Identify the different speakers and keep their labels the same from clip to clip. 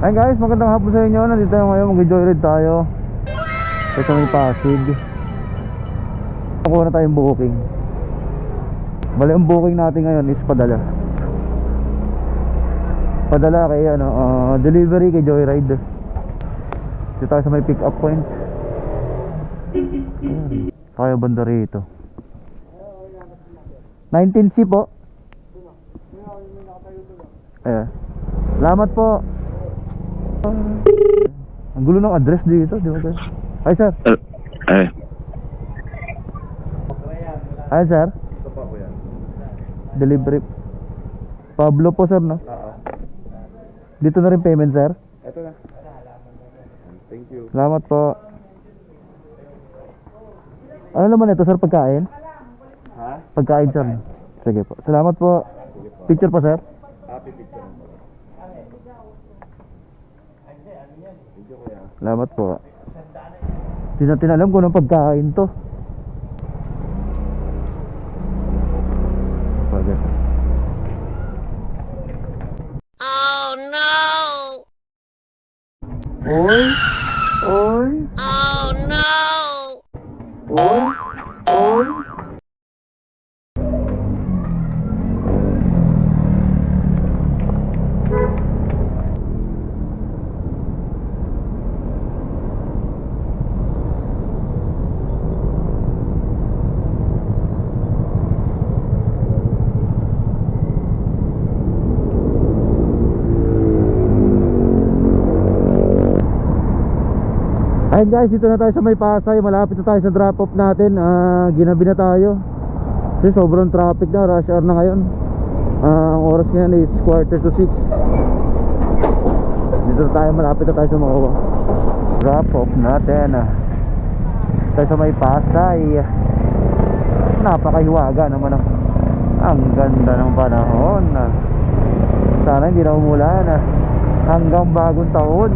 Speaker 1: Ayun guys, magandang hapon sa inyo. Nandito tayo ngayon, mag-joyride tayo. Ito may Pasig. Nakuha na tayong booking. Bali ang booking natin ngayon is padala. Padala kay delivery kay Joyride. Dito tayo sa may pick up point. Kaya banda rito 19C po. Salamat po. Ang gulo ng address dito, di ba guys? Hi sir. Hi sir. Delivery Pablo po sir, no? Dito na rin payment sir.
Speaker 2: Ito na. Thank you.
Speaker 1: Salamat po. Ano naman ito sir, pagkain?
Speaker 2: Ha?
Speaker 1: Pagkain sir. Sige po. Salamat po. Picture pa sir.
Speaker 2: Happy picture mo. Thank you kuya.
Speaker 1: Salamat po. Hindi natin alam kung anong pagkain to. Pagkat.
Speaker 3: Oh no!
Speaker 1: Oy! Oy!
Speaker 3: Oh no!
Speaker 1: Oy! Oy! Ayun guys, dito na tayo sa may Pasay. Malapit na tayo sa drop off natin. Ginabi na tayo kasi sobrang traffic na, rush hour na ngayon. Ang oras ngayon is 5:45. Dito na tayo, malapit na tayo sa mga drop off natin. Tayo sa may Pasay. Napakahiwaga naman. Ang ganda ng panahon. Sana hindi na umulan hanggang bagong taon.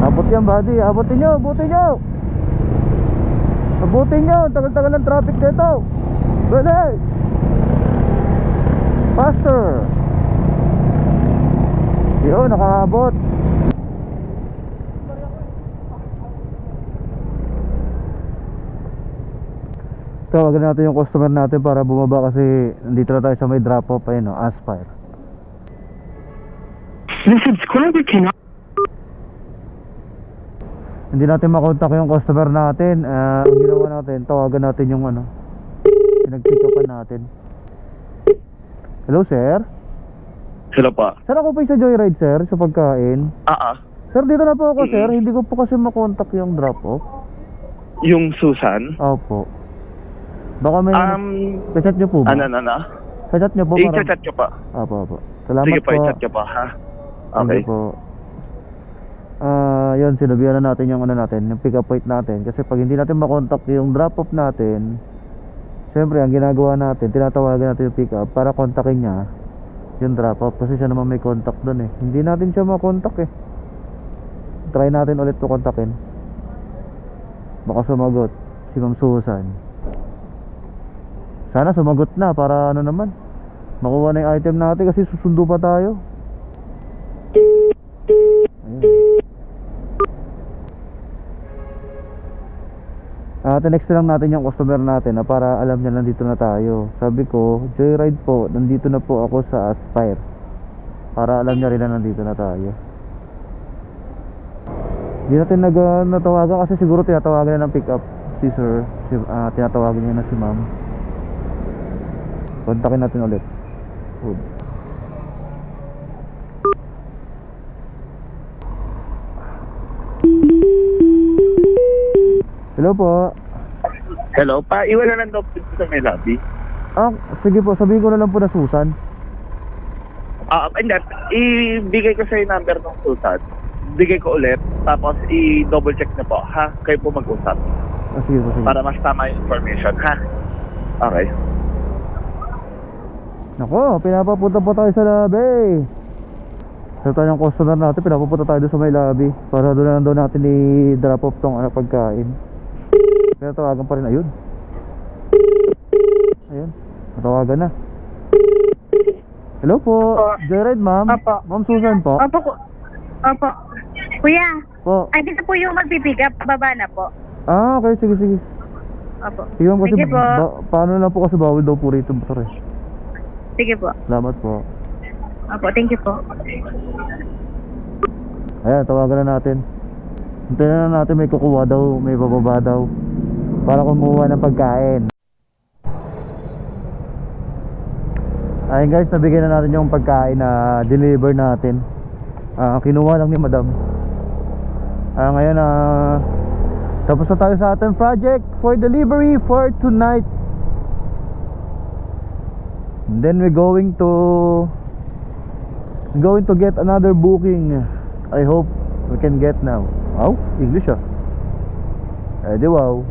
Speaker 1: Abot yan buddy, abutin nyo, abutin nyo. Abutin nyo, tagal-tagal ng traffic dito. Bale faster. Yun, nakaabot. Tawagan natin yung customer natin para bumaba kasi nandito na tayo sa may drop off. Ayun o, Aspire.
Speaker 4: The subscriber cannot.
Speaker 1: Hindi natin makontak yung customer natin. Ang ginawa natin, tawagan natin yung pinag-pick upan natin. Hello sir.
Speaker 2: Hello pa.
Speaker 1: Sir, ako po yung sa Joyride sir, sa pagkain. Sir, dito na po ako sir. Hindi ko po kasi makontak yung drop off.
Speaker 2: Yung Susan?
Speaker 1: Opo. Baka may chat nyo po ba? Chat nyo po para...
Speaker 2: I-chat nyo pa.
Speaker 1: Opo. Salamat
Speaker 2: Sige
Speaker 1: po.
Speaker 2: pa, i-chat nyo pa ha.
Speaker 1: Thank
Speaker 2: Okay.
Speaker 1: you po. Yun, sinabihan na natin yung yung pick up point natin. Kasi pag hindi natin makontak yung drop off natin, siyempre ang ginagawa natin, tinatawagan natin yung pick up para kontakin niya yung drop off. Kasi siya naman may contact dun Hindi natin siya makontak Try natin ulit to kontakin. Baka sumagot si Ma'am Susan. Sana sumagot na para naman makuha na yung item natin kasi susundo pa tayo. Next lang natin yung customer natin para alam niya nandito na tayo. Sabi ko, Joyride po, nandito na po ako sa Aspire. Para alam niya rin na nandito na tayo. Hindi natin natawagan kasi siguro tinatawagan na ng pick up si sir. Tinatawagan niya na si ma'am. Kontakin natin ulit. Hello po.
Speaker 2: Hello pa, iwan na lang daw dito sa may lobby.
Speaker 1: Sige po, sabihin ko na lang po na Susan.
Speaker 2: Hindi, ibigay ko sa yung number ng Susan. Bigay ko ulit, tapos i-double check na po, ha? Kayo po mag-usap.
Speaker 1: Sige po, sige.
Speaker 2: Para mas tama yung information, ha? Okay.
Speaker 1: Nako, pinapapunta po tayo sa lobby. Sa tayong customer natin, pinapapunta tayo doon sa may lobby. Para doon na lang daw natin i-drop off tong pagkain. Pero tawagan pa rin, ayun. Natawagan na. Hello po.
Speaker 4: Opo.
Speaker 1: Joyride, ma'am.
Speaker 4: Opo.
Speaker 1: Ma'am Susan po.
Speaker 4: Opo. Opo. Kuya,
Speaker 1: Po.
Speaker 4: ay dito po yung magpipick up. Baba na po.
Speaker 1: Ah, okay. Sige, sige.
Speaker 4: Opo.
Speaker 1: Sige, ma'am, kasi
Speaker 4: Sige po.
Speaker 1: paano lang po kasi bawal daw po rito, motor eh.
Speaker 4: Sige po.
Speaker 1: Salamat po.
Speaker 4: Opo, thank you po.
Speaker 1: Ayan, tawagan na natin. Hintayin na natin, may kukuha daw, may bababa daw para kumuha ng pagkain. Ayun guys, nabigyan na natin yung pagkain na deliver natin. Kinuha lang ni madam. Ngayon tapos na tayo sa ating project for delivery for tonight. And then we're going to get another booking. I hope we can get now. Wow, English ah. Eh di wow.